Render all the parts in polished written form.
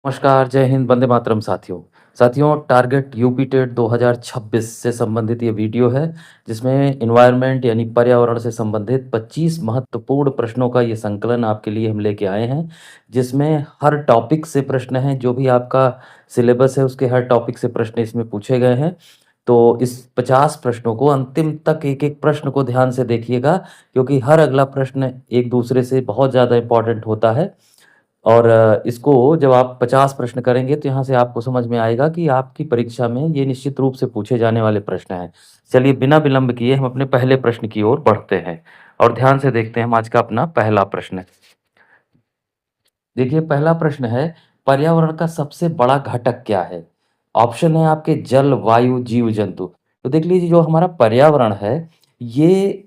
नमस्कार, जय हिंद, वंदे मातरम साथियों। साथियों, टारगेट यूपी टेट 2026 से संबंधित ये वीडियो है, जिसमें एनवायरनमेंट यानी पर्यावरण से संबंधित 25 महत्वपूर्ण प्रश्नों का ये संकलन आपके लिए हम लेके आए हैं, जिसमें हर टॉपिक से प्रश्न हैं, जो भी आपका सिलेबस है, उसके हर टॉपिक से प्रश्न इसमें पूछे गए हैं। तो इस 50 प्रश्नों को अंतिम तक एक-एक प्रश्न को ध्यान से देखिएगा, क्योंकि हर अगला प्रश्न एक दूसरे से बहुत ज़्यादा इम्पोर्टेंट होता है। और इसको जब आप 50 प्रश्न करेंगे तो यहाँ से आपको समझ में आएगा कि आपकी परीक्षा में ये निश्चित रूप से पूछे जाने वाले प्रश्न हैं। चलिए बिना विलंब किए हम अपने पहले प्रश्न की ओर बढ़ते हैं और ध्यान से देखते हैं हम आज का अपना पहला प्रश्न। देखिए पहला प्रश्न है, पर्यावरण का सबसे बड़ा घटक क्या है? ऑप्शन है आपके जल, वायु, जीव-जंतु। तो देख लीजिए जो हमारा पर्यावरण है, ये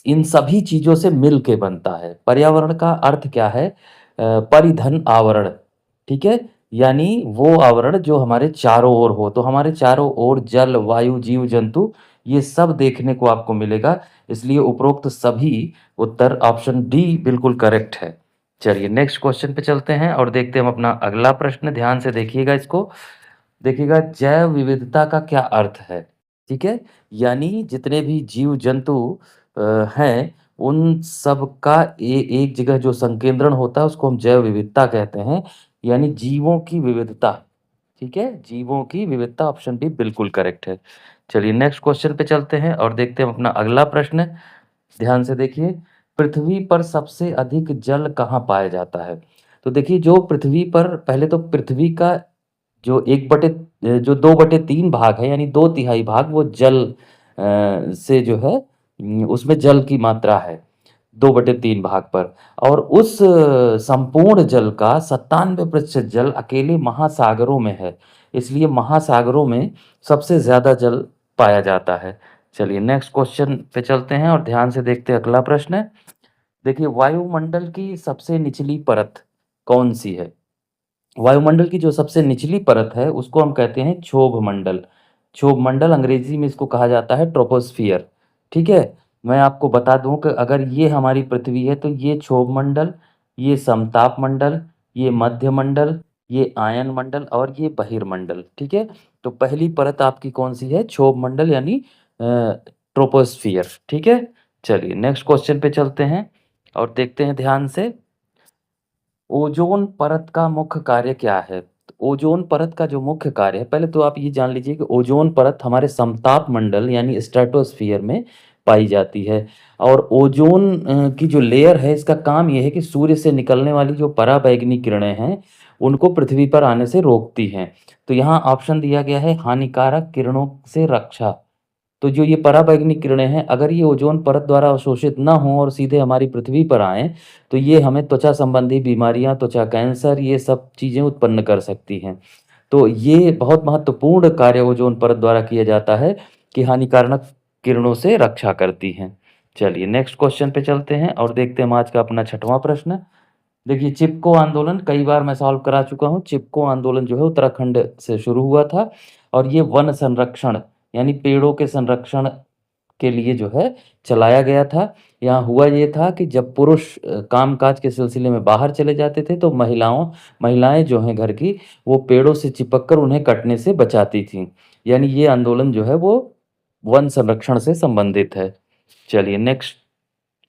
इन सभी चीज़ों से मिल के बनता है। पर्यावरण का अर्थ क्या है? परिधन आवरण, ठीक है? यानी वो आवरण जो हमारे चारों ओर हो। तो हमारे चारों ओर जल, वायु, जीव-जंतु ये सब देखने को आपको मिलेगा। इसलिए उपरोक्त सभी उत्तर ऑप्शन डी बिल्कुल करेक्ट है। चलिए नेक्स्ट क्वेश्चन पे चलते हैं और देखते हैं हम अपना अगला प्रश्न। ध्यान से देखिएगा इसको। देखिएगा जैव विविधता का क्या अर्थ है? ठीक है? यानी जितने भी जीव-जंतु अ, हैं, उन सब का एक जगह जो संकेंद्रण होता है उसको हम जैव विविधता कहते हैं, यानी जीवों की विविधता। ठीक है? जीवों की विविधता ऑप्शन डी बिल्कुल करेक्ट है। चलिए नेक्स्ट क्वेश्चन पे चलते हैं और देखते हैं हम अपना अगला प्रश्न। ध्यान से देखिए, पृथ्वी पर सबसे अधिक जल कहाँ पाया जाता है? तो देखिए जो पृथ्वी पर पहले तो पृथ्वी का जो 2/3 भाग है यानी 2 तिहाई भाग वो जल से जो है उसमें जल की मात्रा है 2/3 भाग पर। और उस संपूर्ण जल का 97% जल अकेले महासागरों में है। इसलिए महासागरों में सबसे ज़्यादा जल पाया जाता है। चलिए नेक्स्ट क्वेश्चन पे चलते हैं और ध्यान से देखते हैं अगला प्रश्न। देखिए वायुमंडल की सबसे निचली परत कौन-सी है? वायुमंडल की जो सबसे निचली परत है उसको हम कहते हैं क्षोभ मंडल। क्षोभ मंडल अंग्रेजी में इसको कहा जाता है ट्रोपोस्फियर। ठीक है? मैं आपको बता दूं कि अगर ये हमारी पृथ्वी है तो ये क्षोभ मंडल, ये समताप मंडल, ये मध्य मंडल, ये आयन मंडल और ये बहिर्मंडल। ठीक है? तो पहली परत आपकी कौन सी है? क्षोभ मंडल यानी ट्रोपोस्फियर। ठीक है? चलिए नेक्स्ट क्वेश्चन पे चलते हैं और देखते हैं ध्यान से। ओज़ोन परत का मुख्य कार्य क्या है? तो ओज़ोन परत का जो मुख्य कार्य है, पहले तो आप ये जान लीजिए कि ओज़ोन परत हमारे समताप मंडल यानी स्ट्रेटोस्फियर में पाई जाती है। और ओज़ोन की जो लेयर है इसका काम ये है कि सूर्य से निकलने वाली जो पराबैंगनी किरणें हैं, उनको पृथ्वी पर आने से रोकती हैं। तो यहाँ ऑप्शन दिया गया है हानिकारक किरणों से रक्षा। तो जो ये पराबैंगनी किरणें हैं, अगर ये ओज़ोन परत द्वारा अवशोषित ना हों और सीधे हमारी पृथ्वी पर आएँ, तो ये हमें त्वचा संबंधी बीमारियाँ, त्वचा कैंसर ये सब चीज़ें उत्पन्न कर सकती हैं। तो ये बहुत महत्वपूर्ण कार्य ओज़ोन परत द्वारा किया जाता है कि हानिकारक किरणों से रक्षा करती हैं। चलिए नेक्स्ट क्वेश्चन पे चलते हैं और देखते हैं हम आज का अपना 6वां प्रश्न। देखिए चिपको आंदोलन कई बार मैं सॉल्व करा चुका हूँ। चिपको आंदोलन जो है उत्तराखंड से शुरू हुआ था और ये वन संरक्षण यानी पेड़ों के संरक्षण के लिए जो है चलाया गया था। यहाँ हुआ ये था कि जब पुरुष काम-काज के सिलसिले में बाहर चले जाते थे तो महिलाएँ जो हैं घर की वो पेड़ों से चिपक कर उन्हें कटने से बचाती थीं। यानी ये आंदोलन जो है वो वन संरक्षण से संबंधित है। चलिए नेक्स्ट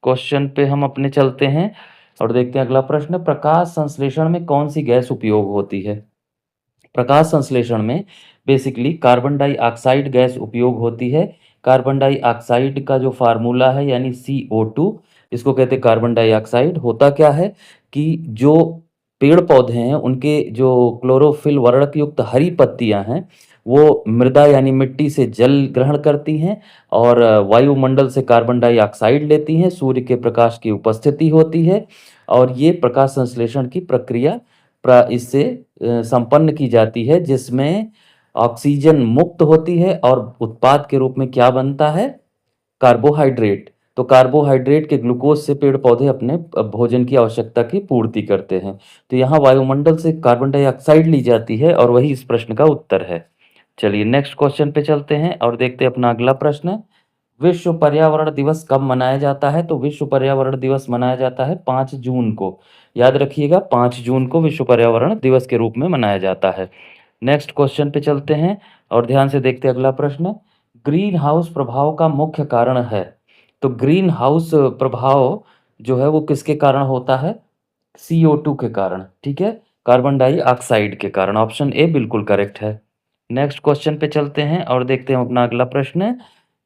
क्वेश्चन पे हम अपने चलते हैं और देखते हैं अगला प्रश्न। प्रकाश संश्लेषण में कौन-सी गैस उपयोग होती है? प्रकाश संश्लेषण में बेसिकली कार्बन डाइऑक्साइड गैस उपयोग होती है। कार्बन डाइऑक्साइड का जो फ़ॉर्मूला है यानी CO2 इसको कहते हैं कार्बन डाइऑक्साइड। होता क्या है कि जो पेड़-पौधे हैं उनके जो क्लोरोफिल वर्णक युक्त हरी पत्तियाँ हैं, वो मृदा यानी मिट्टी से जल ग्रहण करती हैं और वायुमंडल से कार्बन डाइऑक्साइड लेती हैं, सूर्य के प्रकाश की उपस्थिति होती है और ये प्रकाश संश्लेषण की प्रक्रिया इससे संपन्न की जाती है जिसमें ऑक्सीजन मुक्त होती है और उत्पाद के रूप में क्या बनता है? कार्बोहाइड्रेट। तो कार्बोहाइड्रेट के ग्लूकोज से पेड़-पौधे अपने भोजन की आवश्यकता की पूर्ति करते हैं। तो यहाँ वायुमंडल से कार्बन डाइऑक्साइड ली जाती है और वही इस प्रश्न का उत्तर है। चलिए नेक्स्ट क्वेश्चन पे चलते हैं और देखते हैं अपना अगला प्रश्न। विश्व पर्यावरण दिवस कब मनाया जाता है? तो विश्व पर्यावरण दिवस मनाया जाता है 5 जून को। याद रखिएगा 5 जून को विश्व पर्यावरण दिवस के रूप में मनाया जाता है। नेक्स्ट क्वेश्चन पे चलते हैं और ध्यान से देखते हैं अगला प्रश्न। ग्रीन हाउस प्रभाव का मुख्य कारण है। तो ग्रीन हाउस प्रभाव जो है वो किसके कारण होता है? CO2 के कारण, ठीक है? कार्बन डाइऑक्साइड के कारण। ऑप्शन ए बिल्कुल करेक्ट है। नेक्स्ट क्वेश्चन पे चलते हैं और देखते हैं अपना अगला प्रश्न।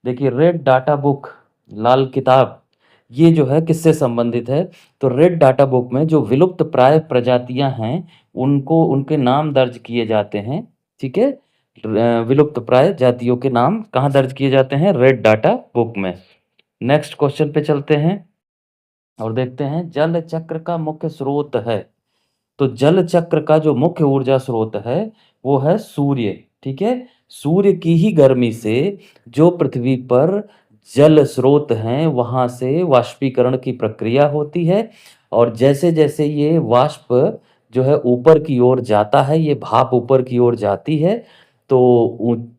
देखिए रेड डाटा बुक, लाल किताब, ये जो है किससे संबंधित है? तो रेड डाटा बुक में जो विलुप्त प्राय प्रजातियां हैं उनको उनके नाम दर्ज किए जाते हैं, ठीक है? विलुप्त प्राय जातियों के नाम कहाँ दर्ज किए जाते हैं? रेड डाटा बुक में। नेक्स्ट क्वेश्चन पे चलते हैं और देखते हैं जल चक्र का मुख्य स्रोत है। तो जल चक्र का जो मुख्य ऊर्जा स्रोत है वो है सूर्य, ठीक है? सूर्य की ही गर्मी से जो पृथ्वी पर जल स्रोत हैं वहां से वाष्पीकरण की प्रक्रिया होती है और जैसे जैसे ये वाष्प जो है ऊपर की ओर जाता है, ये भाप ऊपर की ओर जाती है, तो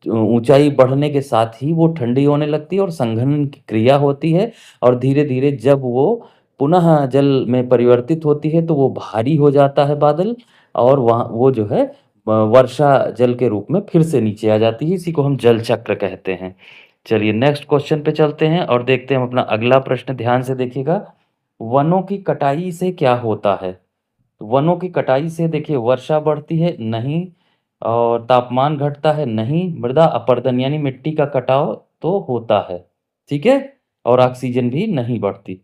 ऊंचाई बढ़ने के साथ ही वो ठंडी होने लगती है और संघनन की क्रिया होती है और धीरे धीरे जब वो पुनः जल में परिवर्तित होती है तो वो भारी हो जाता है बादल और वहाँ वो जो है वर्षा जल के रूप में फिर से नीचे आ जाती है। इसी को हम जल चक्र कहते हैं। चलिए नेक्स्ट क्वेश्चन पे चलते हैं और देखते हैं हम अपना अगला प्रश्न। ध्यान से देखिएगा। वनों की कटाई से क्या होता है? तो वनों की कटाई से देखिए वर्षा बढ़ती है? नहीं। और तापमान घटता है? नहीं। मृदा अपरदन यानी मिट्टी का कटाव तो होता है, ठीक है? और ऑक्सीजन भी नहीं बढ़ती।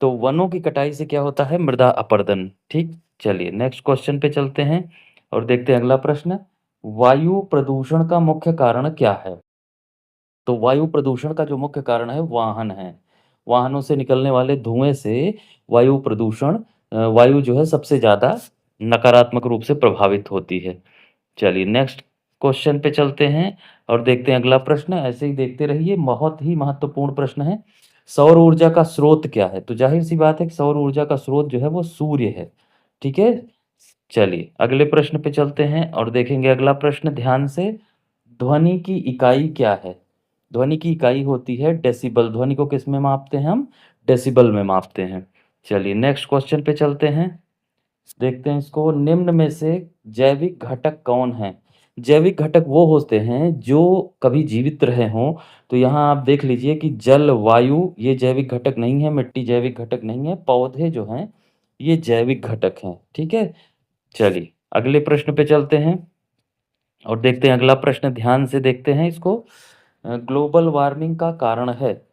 तो वनों की कटाई से क्या होता है? मृदा अपरदन, ठीक। चलिए नेक्स्ट क्वेश्चन पे चलते हैं और देखते हैं अगला प्रश्न। वायु प्रदूषण का मुख्य कारण क्या है? तो वायु प्रदूषण का जो मुख्य कारण है वाहन है। वाहनों से निकलने वाले धुएं से वायु प्रदूषण वायु जो है सबसे ज़्यादा नकारात्मक रूप से प्रभावित होती है। चलिए नेक्स्ट क्वेश्चन पे चलते हैं और देखते हैं अगला प्रश्न। ऐसे ही देखते रहिए, बहुत ही महत्वपूर्ण प्रश्न है। सौर ऊर्जा का स्रोत क्या है? तो जाहिर सी बात है कि सौर ऊर्जा का स्रोत जो है वो सूर्य है, ठीक है? चलिए अगले प्रश्न पे चलते हैं और देखेंगे अगला प्रश्न ध्यान से। ध्वनि की इकाई क्या है? ध्वनि की इकाई होती है डेसिबल। ध्वनि को किस में मापते हैं हम? डेसिबल में मापते हैं। चलिए नेक्स्ट क्वेश्चन पे चलते हैं, देखते हैं इसको। निम्न में से जैविक घटक कौन है? जैविक घटक वो होते हैं जो कभी जीवित रहे हों। तो यहाँ आप देख लीजिए कि जल, वायु ये जैविक घटक नहीं है, मिट्टी जैविक घटक नहीं है, पौधे जो हैं ये जैविक घटक हैं, ठीक है? चलिए अगले प्रश्न पे चलते हैं और देखते हैं अगला प्रश्न। ध्यान से देखते हैं इसको। ग्लोबल वार्मिंग का कारण है।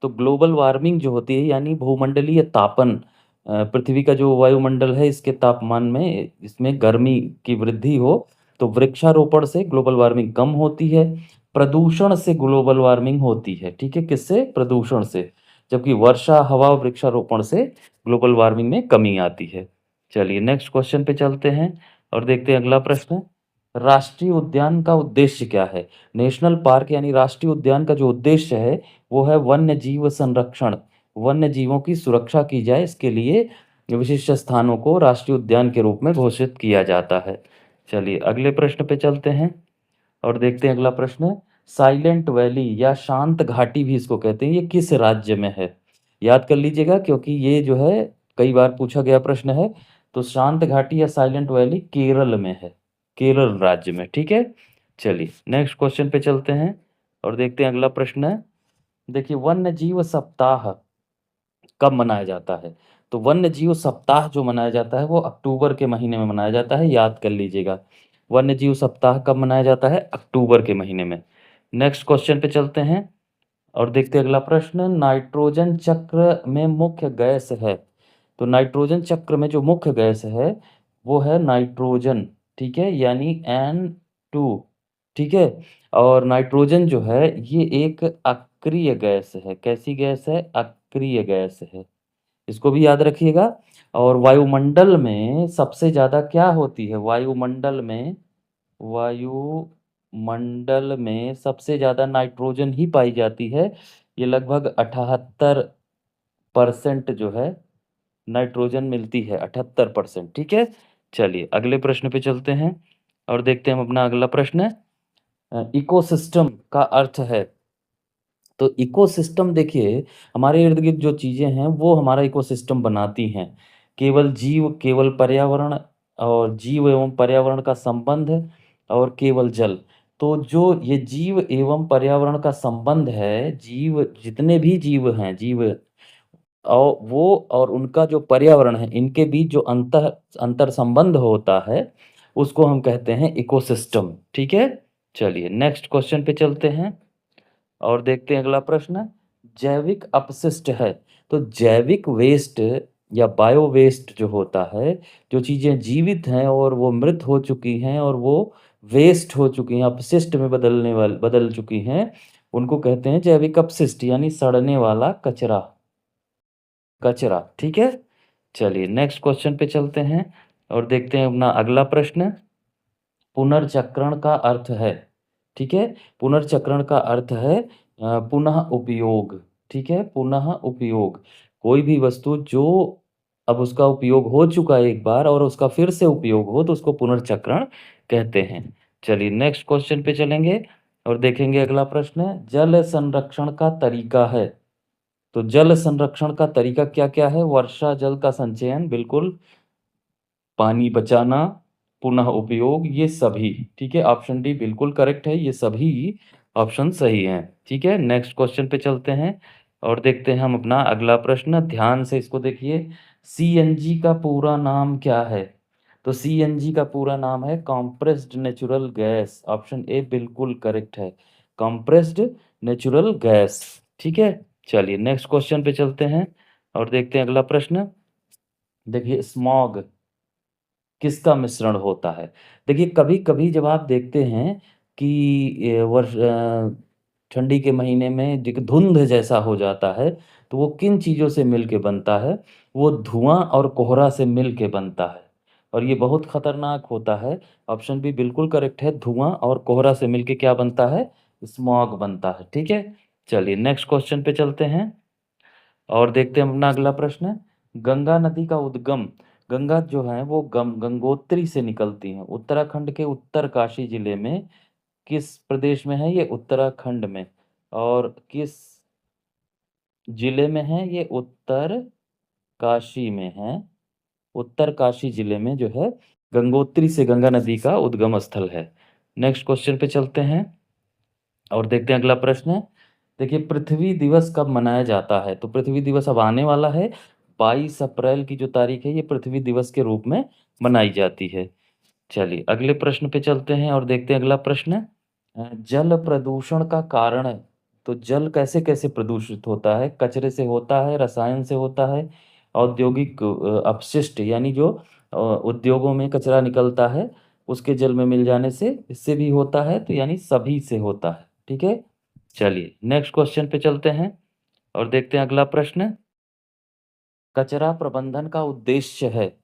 तो ग्लोबल वार्मिंग जो होती है यानी भूमंडलीय तापन, पृथ्वी का जो वायुमंडल है इसके तापमान में इसमें गर्मी की वृद्धि हो, तो वृक्षारोपण से ग्लोबल वार्मिंग कम होती है। प्रदूषण से ग्लोबल वार्मिंग होती है, ठीक है? किससे? प्रदूषण से। जबकि वर्षा, हवा और वृक्षारोपण से ग्लोबल वार्मिंग में कमी आती है। चलिए नेक्स्ट क्वेश्चन पे चलते हैं और देखते हैं अगला प्रश्न। राष्ट्रीय उद्यान का उद्देश्य क्या है? नेशनल पार्क यानी राष्ट्रीय उद्यान का जो उद्देश्य है वो है वन्य जीव संरक्षण। वन्य जीवों की सुरक्षा की जाए, इसके लिए विशिष्ट स्थानों को राष्ट्रीय उद्यान के रूप में घोषित किया जाता है। चलिए अगले प्रश्न पे चलते हैं और देखते हैं अगला प्रश्न। साइलेंट वैली या शांत घाटी भी इसको कहते हैं, ये किस राज्य में है? याद कर लीजिएगा क्योंकि ये जो है कई बार पूछा गया प्रश्न है। तो शांत घाटी या साइलेंट वैली केरल में है, केरल राज्य में, ठीक है? चलिए नेक्स्ट क्वेश्चन पे चलते हैं और देखते हैं अगला प्रश्न है। देखिए वन्य जीव सप्ताह कब मनाया जाता है? तो वन्य जीव सप्ताह जो मनाया जाता है वो अक्टूबर के महीने में मनाया जाता है, याद कर लीजिएगा। वन्य जीव सप्ताह कब मनाया जाता है? अक्टूबर के महीने में। नेक्स्ट क्वेश्चन पे चलते हैं और देखते हैं अगला प्रश्न। नाइट्रोजन चक्र में मुख्य गैस है। तो नाइट्रोजन चक्र में जो मुख्य गैस है वो है नाइट्रोजन, ठीक है? यानी N2, ठीक है? और नाइट्रोजन जो है ये एक अक्रिय गैस है। कैसी गैस है? अक्रिय गैस है, इसको भी याद रखिएगा। और वायुमंडल में सबसे ज्यादा क्या होती है? वायुमंडल में सबसे ज्यादा नाइट्रोजन ही पाई जाती है। ये लगभग 78% जो है नाइट्रोजन मिलती है, 78%, ठीक है? चलिए अगले प्रश्न पे चलते हैं और देखते हैं हम अपना अगला प्रश्न। इकोसिस्टम का अर्थ है तो इकोसिस्टम देखिए, हमारे इर्द-गिर्द जो चीज़ें हैं, वो हमारा इकोसिस्टम बनाती हैं। केवल जीव, केवल पर्यावरण और जीव एवं पर्यावरण का संबंध और केवल जल। तो जो ये जीव एवं पर्यावरण का संबंध है, जीव जितने भी जीव हैं, जीव वो और उनका जो पर्यावरण है, इनके बीच जो अंतर संबंध होता है, उसको हम कहते हैं इकोसिस्टम, ठीक है? चलिए नेक्स्ट क्वेश्चन पे चलते हैं। और देखते हैं अगला प्रश्न, जैविक अपशिष्ट है। तो जैविक वेस्ट या बायो वेस्ट जो होता है, जो चीज़ें जीवित हैं और वो मृत हो चुकी हैं और वो वेस्ट हो चुकी हैं, अपशिष्ट में बदल चुकी हैं, उनको कहते हैं जैविक अपशिष्ट यानी सड़ने वाला कचरा, कचरा, ठीक है? चलिए नेक्स्ट क्वेश्चन पे चलते हैं और देखते हैं अपना अगला प्रश्न। पुनर्चक्रण का अर्थ है, ठीक है? पुनर्चक्रण का अर्थ है पुनः उपयोग, ठीक है? पुनः उपयोग। कोई भी वस्तु जो अब उसका उपयोग हो चुका है एक बार और उसका फिर से उपयोग हो तो उसको पुनर्चक्रण कहते हैं। चलिए नेक्स्ट क्वेश्चन पे चलेंगे और देखेंगे अगला प्रश्न, जल संरक्षण का तरीका है। तो जल संरक्षण का तरीका क्या-क्या है? वर्षा जल का संचयन बिल्कुल, पानी बचाना, पुनः उपयोग, ये सभी, ठीक है? ऑप्शन डी बिल्कुल करेक्ट है, ये सभी ऑप्शन सही हैं, ठीक है? नेक्स्ट क्वेश्चन पे चलते हैं और देखते हैं हम अपना अगला प्रश्न, ध्यान से इसको देखिए। सीएनजी का पूरा नाम क्या है? तो सीएनजी का पूरा नाम है compressed natural gas, option A बिल्कुल करेक्ट है, कंप्रेस्ड नेचुरल गैस, ठीक है? चलिए नेक्स्ट क्वेश्चन पे चलते हैं और देखते हैं अगला प्रश्न। देखिए स्मॉग किसका मिश्रण होता है? देखिए, कभी-कभी जब आप देखते हैं कि ठंडी के महीने में धुंध जैसा हो जाता है, तो वो किन चीज़ों से मिल के बनता है? वो धुआँ और कोहरा से मिल के बनता है और ये बहुत खतरनाक होता है। ऑप्शन बी बिल्कुल करेक्ट है, धुआँ और कोहरा से मिल के क्या बनता है? स्मॉग बनता है, ठीक है? चलिए नेक्स्ट क्वेश्चन पे चलते हैं। और देखते हैं अपना अगला प्रश्न, गंगा नदी का उद्गम, गंगा जो है वो गंगोत्री से निकलती है। उत्तराखंड के उत्तरकाशी जिले में किस प्रदेश में है ये? उत्तराखंड में। और किस जिले में है ये? उत्तरकाशी में है। उत्तरकाशी जिले में जो है गंगोत्री से गंगा नदी का उद्गम स्थल है। नेक्स्ट क्वेश्चन पे चलते हैं और देखते हैं अगला प्रश्न। देखिए पृथ्वी दिवस कब मनाया जाता है? तो पृथ्वी दिवस अब आने वाला है। 22 अप्रैल की जो तारीख है ये पृथ्वी दिवस के रूप में मनाई जाती है। चलिए अगले प्रश्न पे चलते हैं और देखते हैं अगला प्रश्न। जल प्रदूषण का कारण है। तो जल कैसे-कैसे प्रदूषित होता है? कचरे से होता है, रसायन से होता है, औद्योगिक अपशिष्ट यानी जो उद्योगों में कचरा निकलता है, उसके जल में मिल जाने से, इससे भी होता है, तो यानी सभी से होता है। ठीक है? चलिए नेक्स्ट क्वेश्चन पे चलते हैं और देखते हैं अगला प्रश्न। कचरा प्रबंधन का उद्देश्य है,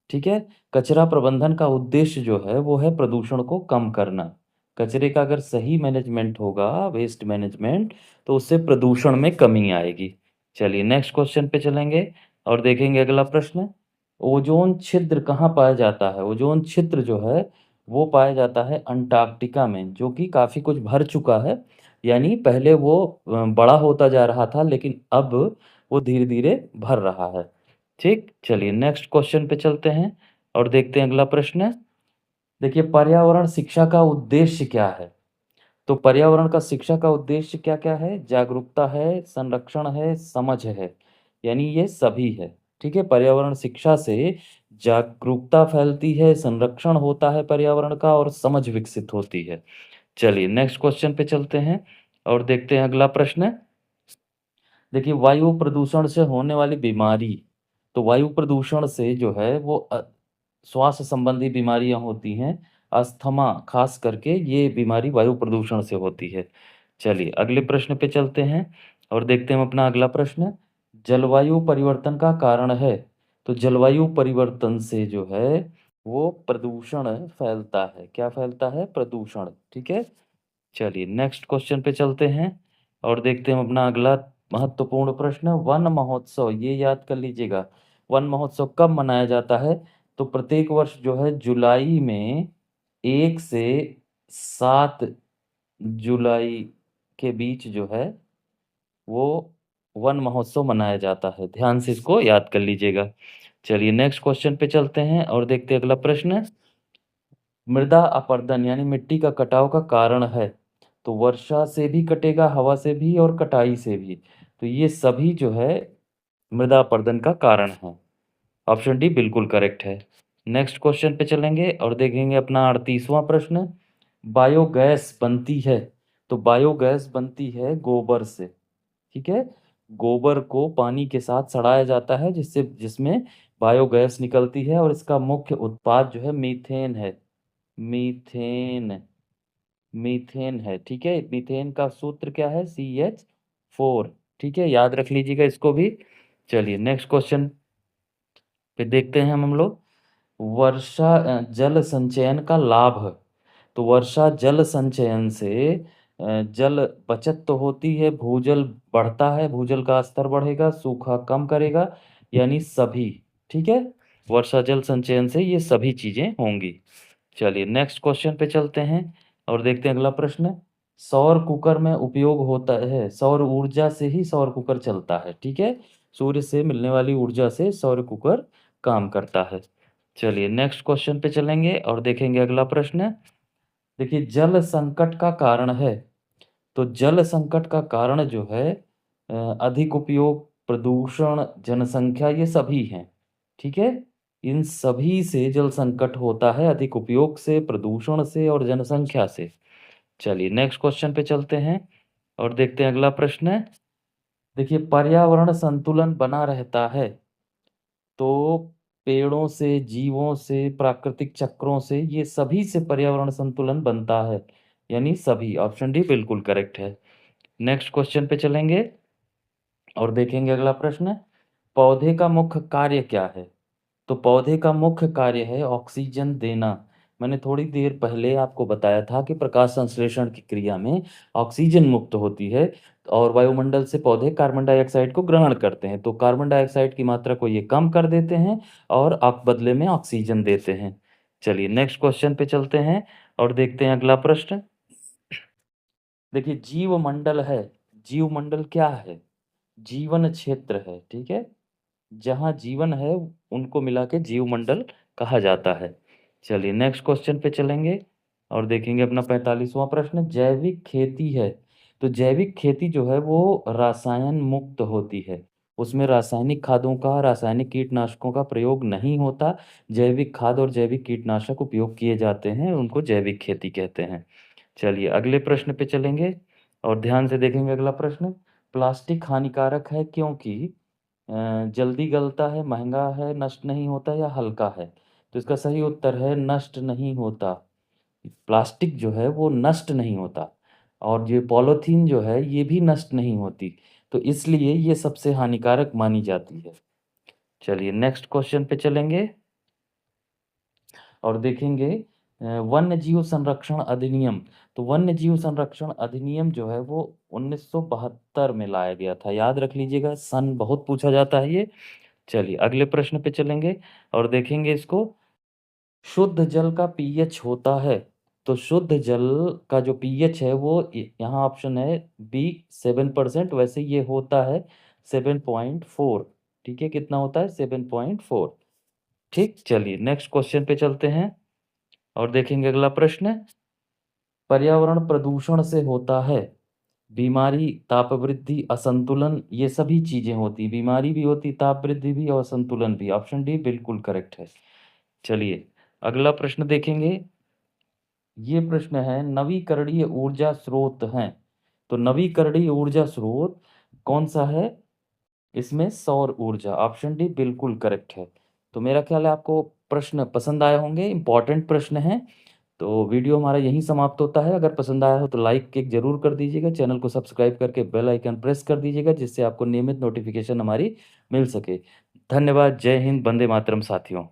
ठीक है? कचरा प्रबंधन का उद्देश्य जो है वो है प्रदूषण को कम करना। कचरे का अगर सही मैनेजमेंट होगा, वेस्ट मैनेजमेंट, तो उससे प्रदूषण में कमी आएगी। चलिए नेक्स्ट क्वेश्चन पे चलेंगे और देखेंगे अगला प्रश्न। ओज़ोन छिद्र कहाँ पाया जाता है? ओज़ोन छिद्र जो है वो पाया जाता है अंटार्कटिका में, जो कि काफ़ी कुछ भर चुका है। यानी पहले वो बड़ा होता जा रहा था लेकिन अब वो धीरे-धीरे भर रहा है। ठीक? चलिए नेक्स्ट क्वेश्चन पे चलते हैं और देखते हैं अगला प्रश्न। देखिए पर्यावरण शिक्षा का उद्देश्य क्या है? तो पर्यावरण का शिक्षा का उद्देश्य क्या-क्या है? जागरूकता है, संरक्षण है, समझ है। यानी ये सभी है। ठीक है? पर्यावरण शिक्षा से जागरूकता फैलती है, संरक्षण होता है पर्यावरण का और समझ विकसित होती है। चलिए नेक्स्ट क्वेश्चन पे चलते हैं और देखते हैं अगला प्रश्न। देखिए वायु प्रदूषण से होने वाली बीमारी, तो वायु प्रदूषण से जो है वो श्वास संबंधी बीमारियाँ होती हैं, अस्थमा ख़ास करके ये बीमारी वायु प्रदूषण से होती है। चलिए अगले प्रश्न पे चलते हैं और देखते हैं हम अपना अगला प्रश्न, जलवायु परिवर्तन का कारण है। तो जलवायु परिवर्तन से जो है वो प्रदूषण फैलता है। क्या फैलता है? प्रदूषण, ठीक है? चलिए नेक्स्ट क्वेश्चन पे चलते हैं और देखते हैं हम अपना अगला महत्वपूर्ण प्रश्न, वन महोत्सव, ये याद कर लीजिएगा। वन महोत्सव कब मनाया जाता है? तो प्रत्येक वर्ष जो है जुलाई में 1 से 7 जुलाई के बीच जो है वो वन महोत्सव मनाया जाता है। ध्यान से इसको याद कर लीजिएगा। चलिए नेक्स्ट क्वेश्चन पे चलते हैं और देखते हैं अगला प्रश्न। मृदा अपरदन यानी मिट्टी का कटाव का कारण है। तो वर्षा से भी कटेगा, हवा से भी और कटाई से भी। तो ये सभी जो है मृदा अपरदन का कारण है। ऑप्शन डी बिल्कुल करेक्ट है। नेक्स्ट क्वेश्चन पे चलेंगे और देखेंगे अपना 38वां प्रश्न। बायोगैस बनती है। तो बायोगैस बनती है गोबर से। ठीक है। गोबर को पानी के साथ सड़ाया जाता है जिससे जिसमें बायोगैस निकलती है और इसका मुख्य उत्पाद जो है मीथेन है। मीथेन। मीथेन है। ठीक है। मीथेन का सूत्र क्या है? CH4। ठीक है, याद रख लीजिएगा इसको भी। चलिए नेक्स्ट क्वेश्चन पे देखते हैं हम लोग। वर्षा जल संचयन का लाभ। तो वर्षा जल संचयन से जल बचत तो होती है, भूजल बढ़ता है, भूजल का स्तर बढ़ेगा, सूखा कम करेगा, यानी सभी। ठीक है। वर्षा जल संचयन से ये सभी चीजें होंगी। चलिए नेक्स्ट क्वेश्चन पे चलते हैं और देखते हैं अगला प्रश्न। सौर कुकर में उपयोग होता है, सौर ऊर्जा से ही सौर कुकर चलता है। ठीक है। सूर्य से मिलने वाली ऊर्जा से सौर कुकर काम करता है। चलिए नेक्स्ट क्वेश्चन पे चलेंगे और देखेंगे अगला प्रश्न। देखिए जल संकट का कारण है। तो जल संकट का कारण जो है अधिक उपयोग, प्रदूषण, जनसंख्या, ये सभी हैं। ठीक है। इन सभी से जल संकट होता है, अधिक उपयोग से, प्रदूषण से और जनसंख्या से। चलिए नेक्स्ट क्वेश्चन पे चलते हैं और देखते हैं अगला प्रश्न। देखिए पर्यावरण संतुलन बना रहता है। तो पेड़ों से, जीवों से, प्राकृतिक चक्रों से, ये सभी से पर्यावरण संतुलन बनता है, यानी सभी। ऑप्शन डी बिल्कुल करेक्ट है। नेक्स्ट क्वेश्चन पे चलेंगे और देखेंगे अगला प्रश्न। पौधे का मुख्य कार्य क्या है? तो पौधे का मुख्य कार्य है ऑक्सीजन देना। मैंने थोड़ी देर पहले आपको बताया था कि प्रकाश संश्लेषण की क्रिया में ऑक्सीजन मुक्त होती है और वायुमंडल से पौधे कार्बन डाइऑक्साइड को ग्रहण करते हैं। तो कार्बन डाइऑक्साइड की मात्रा को ये कम कर देते हैं और आप बदले में ऑक्सीजन देते हैं। चलिए नेक्स्ट क्वेश्चन पे चलते हैं और देखते हैं अगला प्रश्न। देखिए जीवमंडल है। जीवमंडल क्या है? जीवन क्षेत्र है। ठीक है। जहाँ जीवन है उनको मिला के जीवमंडल कहा जाता है। चलिए नेक्स्ट क्वेश्चन पे चलेंगे और देखेंगे अपना 45वां प्रश्न। जैविक खेती है। तो जैविक खेती जो है वो रसायन मुक्त होती है। उसमें रासायनिक खादों का, रासायनिक कीटनाशकों का प्रयोग नहीं होता। जैविक खाद और जैविक कीटनाशक उपयोग किए जाते हैं, उनको जैविक खेती कहते हैं। चलिए अगले प्रश्न पे चलेंगे और ध्यान से देखेंगे अगला प्रश्न। प्लास्टिक हानिकारक है क्योंकि जल्दी गलता है, महंगा है, नष्ट नहीं होता या हल्का है। तो इसका सही उत्तर है नष्ट नहीं होता। प्लास्टिक जो है वो नष्ट नहीं होता और ये पॉलीथीन जो है ये भी नष्ट नहीं होती। तो इसलिए ये सबसे हानिकारक मानी जाती है। चलिए नेक्स्ट क्वेश्चन पे चलेंगे और देखेंगे वन्य जीव संरक्षण अधिनियम। तो वन्य जीव संरक्षण अधिनियम जो है वो 1972 में लाया गया था। याद रख लीजिएगा, सन बहुत पूछा जाता है ये। चलिए अगले प्रश्न पे चलेंगे और देखेंगे इसको। शुद्ध जल का पीएच होता है। तो शुद्ध जल का जो पीएच है वो यहाँ ऑप्शन है बी 7%, वैसे ये होता है 7.4। ठीक है, कितना होता है? 7.4। ठीक। चलिए नेक्स्ट क्वेश्चन पे चलते हैं और देखेंगे अगला प्रश्न। पर्यावरण प्रदूषण से होता है बीमारी, ताप वृद्धि, असंतुलन, ये सभी चीजें होती, बीमारी भी होती, ताप वृद्धि भी और असंतुलन भी। ऑप्शन डी बिल्कुल करेक्ट है। चलिए अगला प्रश्न देखेंगे। ये प्रश्न है नवीकरणीय ऊर्जा स्रोत हैं। तो नवीकरणीय ऊर्जा स्रोत कौन सा है? इसमें सौर ऊर्जा। ऑप्शन डी बिल्कुल करेक्ट है। तो मेरा ख्याल है आपको प्रश्न पसंद आए होंगे, इंपॉर्टेंट प्रश्न है। तो वीडियो हमारा यहीं समाप्त होता है। अगर पसंद आया हो तो लाइक एक जरूर कर दीजिएगा, चैनल को सब्सक्राइब करके बेल आइकन प्रेस कर दीजिएगा जिससे आपको नियमित नोटिफिकेशन हमारी मिल सके। धन्यवाद। जय हिंद, वंदे मातरम साथियों।